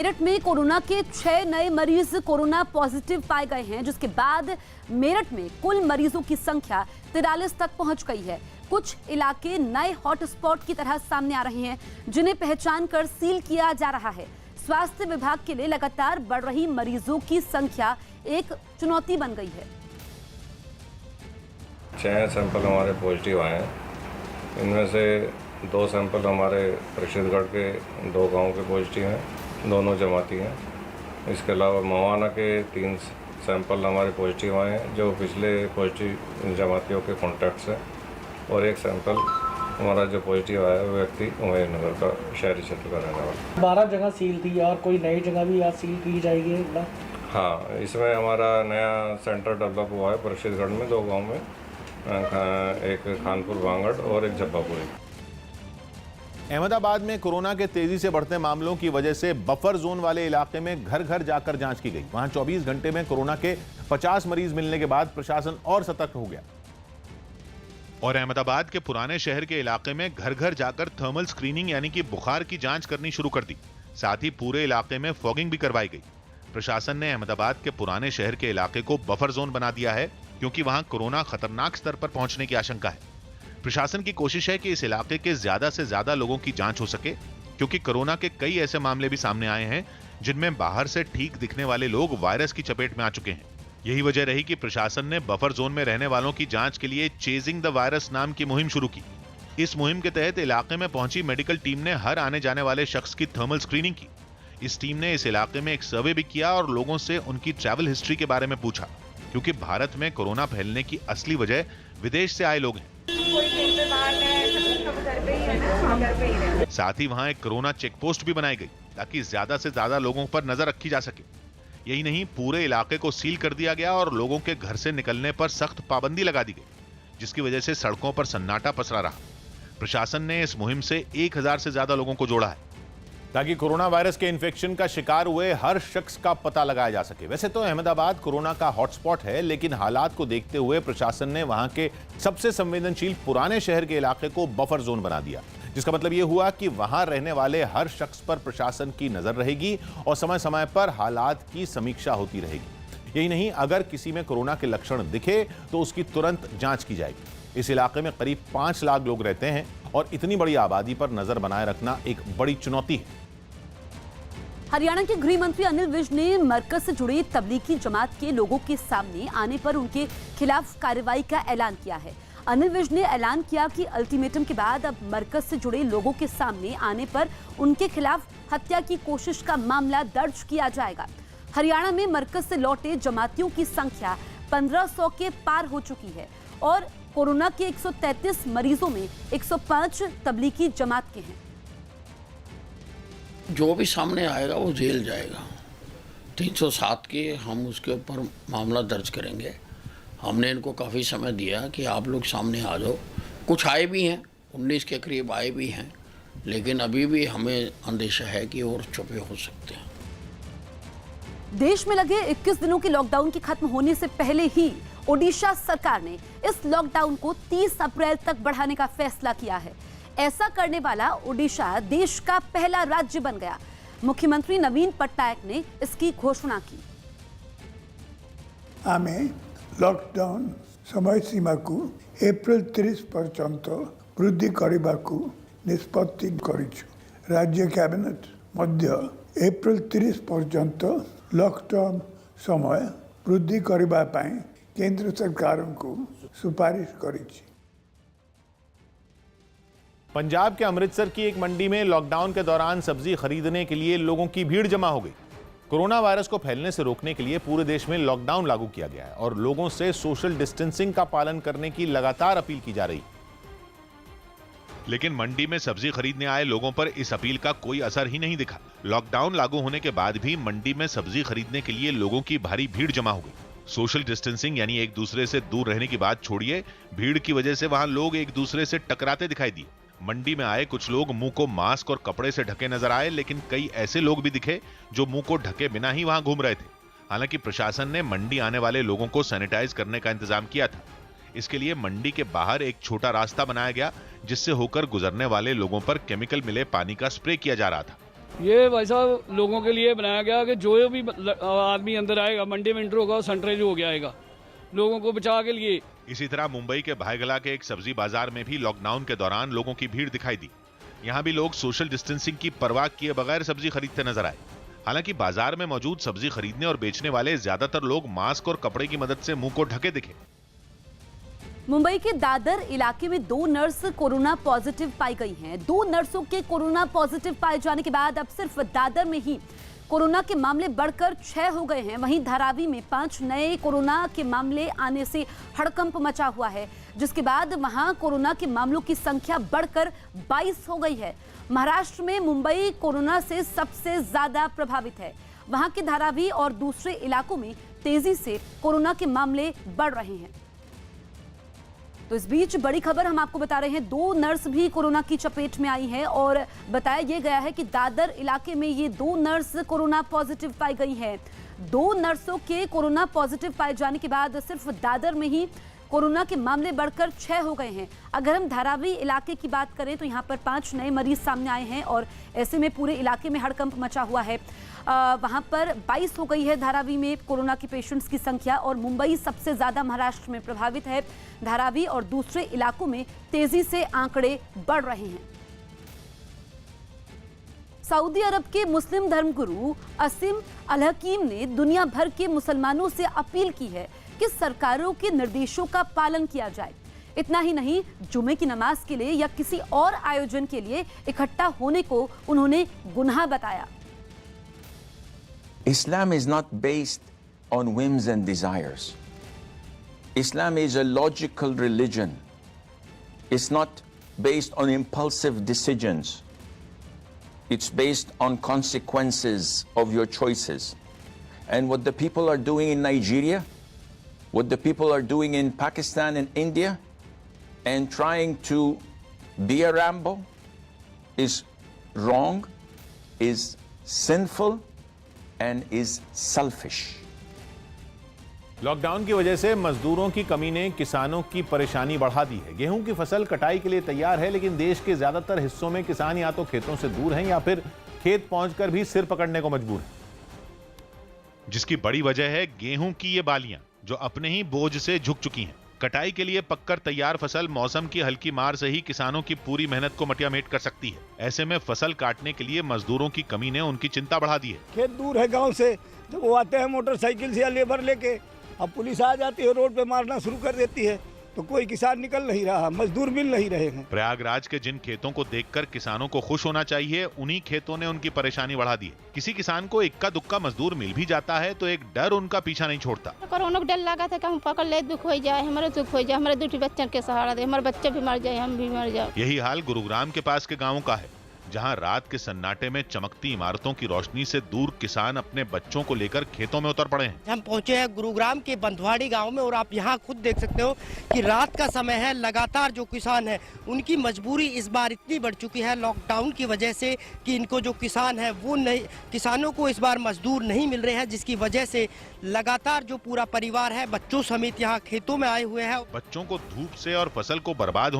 मेरठ में कोरोना के 6 नए मरीज कोरोना पॉजिटिव पाए गए हैं, जिसके बाद मेरठ में कुल मरीजों की संख्या 43 तक पहुंच गई है। कुछ इलाके नए हॉटस्पॉट की तरह सामने आ रहे हैं, जिन्हें पहचान कर सील किया जा रहा है। स्वास्थ्य विभाग के लिए लगातार बढ़ रही मरीजों की संख्या एक चुनौती बन गई है। 6 सैंपल हमारे पॉजिटिव आए हैं। इनमें से 2 सैंपल हमारे प्रसिद्धगढ़ के 2 गांव के पॉजिटिव हैं, दोनों जमाती हैं। इसके अलावा मवाना के 3 सैंपल हमारे पॉजिटिव आए हैं, जो पिछले पॉजिटिव जमातियों के कॉन्टैक्ट्स हैं। और 1 सैंपल हमारा जो पॉजिटिव आया वो व्यक्ति उमेर नगर का शहरी क्षेत्र का रहने वाला। 12 जगह सील थी और कोई नई जगह भी आज सील की जाएगी एक बार? हाँ, इसमें हमारा नया सेंटर डेवलप हुआ है प्रसिद्धगढ़ में 2 गाँव में, एक खानपुर वांगड़ और एक जब्बापुरी। अहमदाबाद में कोरोना के तेजी से बढ़ते मामलों की वजह से बफर जोन वाले इलाके में घर घर जाकर जांच की गई। वहां 24 घंटे में कोरोना के 50 मरीज मिलने के बाद प्रशासन और सतर्क हो गया और अहमदाबाद के पुराने शहर के इलाके में घर घर जाकर थर्मल स्क्रीनिंग यानी कि बुखार की जांच करनी शुरू कर दी। साथ ही पूरे इलाके में फॉगिंग भी करवाई गई। प्रशासन ने अहमदाबाद के पुराने शहर के इलाके को बफर जोन बना दिया है, क्योंकि वहां कोरोना खतरनाक स्तर पर पहुंचने की आशंका है। प्रशासन की कोशिश है कि इस इलाके के ज्यादा से ज्यादा लोगों की जांच हो सके, क्योंकि कोरोना के कई ऐसे मामले भी सामने आए हैं जिनमें बाहर से ठीक दिखने वाले लोग वायरस की चपेट में आ चुके हैं। यही वजह रही कि प्रशासन ने बफर जोन में रहने वालों की जांच के लिए चेजिंग द वायरस नाम की मुहिम शुरू की। इस मुहिम के तहत इलाके में पहुंची मेडिकल टीम ने हर आने जाने वाले शख्स की थर्मल स्क्रीनिंग की। इस टीम ने इस इलाके में एक सर्वे भी किया और लोगों से उनकी ट्रैवल हिस्ट्री के बारे में पूछा, क्योंकि भारत में कोरोना फैलने की असली वजह विदेश से आए लोग हैं। साथ ही वहां एक कोरोना चेक पोस्ट भी बनाई गई, ताकि ज्यादा से ज्यादा लोगों पर नजर रखी जा सके। यही नहीं, पूरे इलाके को सील कर दिया गया और लोगों के घर से निकलने पर सख्त पाबंदी लगा दी गई, जिसकी वजह से सड़कों पर सन्नाटा पसरा रहा। प्रशासन ने इस मुहिम से 1000 से ज्यादा लोगों को जोड़ा है, ताकि कोरोना वायरस के इन्फेक्शन का शिकार हुए हर शख्स का पता लगाया जा सके। वैसे तो अहमदाबाद कोरोना का हॉटस्पॉट है, लेकिन हालात को देखते हुए प्रशासन ने वहां के सबसे संवेदनशील पुराने शहर के इलाके को बफर जोन बना दिया, जिसका मतलब यह हुआ कि वहां रहने वाले हर शख्स पर प्रशासन की नजर रहेगी और समय समय पर हालात की समीक्षा होती रहेगी। यही नहीं, अगर किसी में कोरोना के लक्षण दिखे तो उसकी तुरंत जांच की जाएगी। इस इलाके में करीब 5 लाख लोग रहते हैं और इतनी बड़ी आबादी पर नजर बनाए रखना एक बड़ी चुनौती है। हरियाणा के गृह मंत्री अनिल विज ने मरकज से जुड़े तबलीगी जमात के लोगों के सामने आने पर उनके खिलाफ कार्रवाई का ऐलान किया है। अनिल विज ने ऐलान किया कि अल्टीमेटम के बाद अब मरकज से जुड़े लोगों के सामने आने पर उनके खिलाफ हत्या की कोशिश का मामला दर्ज किया जाएगा। हरियाणा में मरकज से लौटे जमातियों की संख्या 1500 के पार हो चुकी है और कोरोना के 133 मरीजों में 105 तबलीगी जमात के हैं। जो भी सामने आएगा वो जेल जाएगा। 307 के हम उसके ऊपर मामला दर्ज करेंगे। हमने इनको काफ़ी समय दिया कि आप लोग सामने आ जाओ। कुछ आए भी हैं, 19 के करीब आए भी हैं, लेकिन अभी भी हमें अंदेशा है कि और छुपे हो सकते हैं। देश में लगे 21 दिनों के लॉकडाउन के खत्म होने से पहले ही ओडिशा सरकार ने इस लॉकडाउन को 30 अप्रैल तक बढ़ाने का फैसला किया है। ऐसा करने वाला ओडिशा देश का पहला राज्य बन गया। मुख्यमंत्री नवीन पटनायक ने इसकी घोषणा की। आमे लॉकडाउन समय सीमा को अप्रैल 30 पर्यंत वृद्धि करने को निष्पत्ति करिछु। राज्य कैबिनेट मध्य अप्रैल 30 पर्यंत लॉकडाउन समय वृद्धि करने पाई केंद्र सरकार को सुपारिश करिछि। पंजाब के अमृतसर की एक मंडी में लॉकडाउन के दौरान सब्जी खरीदने के लिए लोगों की भीड़ जमा हो गई। कोरोना वायरस को फैलने से रोकने के लिए पूरे देश में लॉकडाउन लागू किया गया है और लोगों से सोशल डिस्टेंसिंग का पालन करने की लगातार अपील की जा रही। लेकिन मंडी में सब्जी खरीदने आए लोगों पर इस अपील का कोई असर ही नहीं दिखा। लॉकडाउन लागू होने के बाद भी मंडी में सब्जी खरीदने के लिए लोगों की भारी भीड़ जमा हो गई। सोशल डिस्टेंसिंग यानी एक दूसरे से दूर रहने की बात छोड़िए, भीड़ की वजह से वहां लोग एक दूसरे से टकराते दिखाई दिए। मंडी में आए कुछ लोग मुंह को मास्क और कपड़े से ढके नजर आए, लेकिन कई ऐसे लोग भी दिखे जो मुंह को ढके बिना ही वहां घूम रहे थे। हालांकि प्रशासन ने मंडी आने वाले लोगों को सैनिटाइज करने का इंतजाम किया था। इसके लिए मंडी के बाहर एक छोटा रास्ता बनाया गया, जिससे होकर गुजरने वाले लोगों पर केमिकल मिले पानी का स्प्रे किया जा रहा था। ये भाई साहब लोगों के लिए बनाया गया कि जो भी आदमी अंदर आएगा, मंडी में इंटर होगा, सेंट्रल हो गया आएगा, लोगों को बचा के लिए। इसी तरह मुंबई के भायगला के एक सब्जी बाजार में भी लॉकडाउन के दौरान लोगों की भीड़ दिखाई दी। यहाँ भी लोग सोशल डिस्टेंसिंग की परवाह किए बगैर सब्जी खरीदते नजर आए। हालांकि बाजार में मौजूद सब्जी खरीदने और बेचने वाले ज्यादातर लोग मास्क और कपड़े की मदद से मुंह को ढके दिखे। मुंबई के दादर इलाके में 2 नर्स कोरोना पॉजिटिव पाई गई हैं। 2 नर्सों के कोरोना पॉजिटिव पाए जाने के बाद अब सिर्फ दादर में ही कोरोना के मामले बढ़कर 6 हो गए हैं। वहीं धारावी में 5 नए कोरोना के मामले आने से हड़कंप मचा हुआ है, जिसके बाद वहां कोरोना के मामलों की संख्या बढ़कर 22 हो गई है। महाराष्ट्र में मुंबई कोरोना से सबसे ज्यादा प्रभावित है। वहां के धारावी और दूसरे इलाकों में तेजी से कोरोना के मामले बढ़ रहे हैं। तो इस बीच बड़ी खबर हम आपको बता रहे हैं, 2 नर्स भी कोरोना की चपेट में आई हैं और बताया यह गया है कि दादर इलाके में ये 2 नर्स कोरोना पॉजिटिव पाई गई हैं। 2 नर्सों के कोरोना पॉजिटिव पाए जाने के बाद सिर्फ दादर में ही कोरोना के मामले बढ़कर 6 हो गए हैं। अगर हम धारावी इलाके की बात करें तो यहाँ पर 5 नए मरीज सामने आए हैं और ऐसे में पूरे इलाके में हड़कंप मचा हुआ है। वहाँ पर 22 हो गई है धारावी में कोरोना के पेशेंट्स की संख्या और मुंबई सबसे ज्यादा महाराष्ट्र में प्रभावित है। धारावी और दूसरे इलाकों में तेजी से आंकड़े बढ़ रहे हैं। सऊदी अरब के मुस्लिम धर्मगुरु असीम अल हकीम ने दुनिया भर के मुसलमानों से अपील की है कि सरकारों के निर्देशों का पालन किया जाए। इतना ही नहीं, जुमे की नमाज के लिए या किसी और आयोजन के लिए इकट्ठा होने को उन्होंने गुनाह बताया। Islam is not based on whims and desires. Islam is a logical religion. It's not based on impulsive decisions. It's based on consequences of your choices. And what the people are doing in Nigeria, what the people are doing in Pakistan and India, and trying to be a Rambo is wrong, is sinful, and is selfish. Lockdown की वजह से मजदूरों की कमी ने किसानों की परेशानी बढ़ा दी है। गेहूं की फसल कटाई के लिए तैयार है, लेकिन देश के ज्यादातर हिस्सों में किसान या तो खेतों से दूर हैं या फिर खेत पहुंचकर भी सिर पकड़ने को मजबूर हैं। जिसकी बड़ी वजह है गेहूं की ये बालियां जो अपने ही बोझ से झुक चुकी हैं। कटाई के लिए पककर तैयार फसल मौसम की हल्की मार से ही किसानों की पूरी मेहनत को मटियामेट कर सकती है। ऐसे में फसल काटने के लिए मजदूरों की कमी ने उनकी चिंता बढ़ा दी है। खेत दूर है गांव से, जब वो आते हैं मोटरसाइकिल से या लेबर लेके, अब पुलिस आ जाती है, रोड पे मारना शुरू कर देती है, तो कोई किसान निकल नहीं रहा, मजदूर मिल नहीं रहे हैं। प्रयागराज के जिन खेतों को देखकर किसानों को खुश होना चाहिए, उन्हीं खेतों ने उनकी परेशानी बढ़ा दी है। किसी किसान को इक्का दुक्का मजदूर मिल भी जाता है तो एक डर उनका पीछा नहीं छोड़ता। कोरोना का डर लगा था कि हम पकड़ ले, दुख हो जाए, हमारे दुख हो जाए, हमारे 2 बच्चों के सहारा दे, हमारे बच्चे भी मर जाए, हम भी मर जाए। यही हाल गुरुग्राम के पास के गाँव का है, जहां रात के सन्नाटे में चमकती इमारतों की रोशनी से दूर किसान अपने बच्चों को लेकर खेतों में उतर पड़े हैं। हम पहुंचे हैं गुरुग्राम के बंधवाड़ी गांव में और आप यहां खुद देख सकते हो कि रात का समय है। लगातार जो किसान है उनकी मजबूरी इस बार इतनी बढ़ चुकी है लॉकडाउन की वजह से कि इनको जो किसान है वो नहीं, किसानों को इस बार मजदूर नहीं मिल रहे हैं, जिसकी वजह से लगातार जो पूरा परिवार है बच्चों समेत यहाँ खेतों में आए हुए हैं। बच्चों को धूप से और फसल को बर्बाद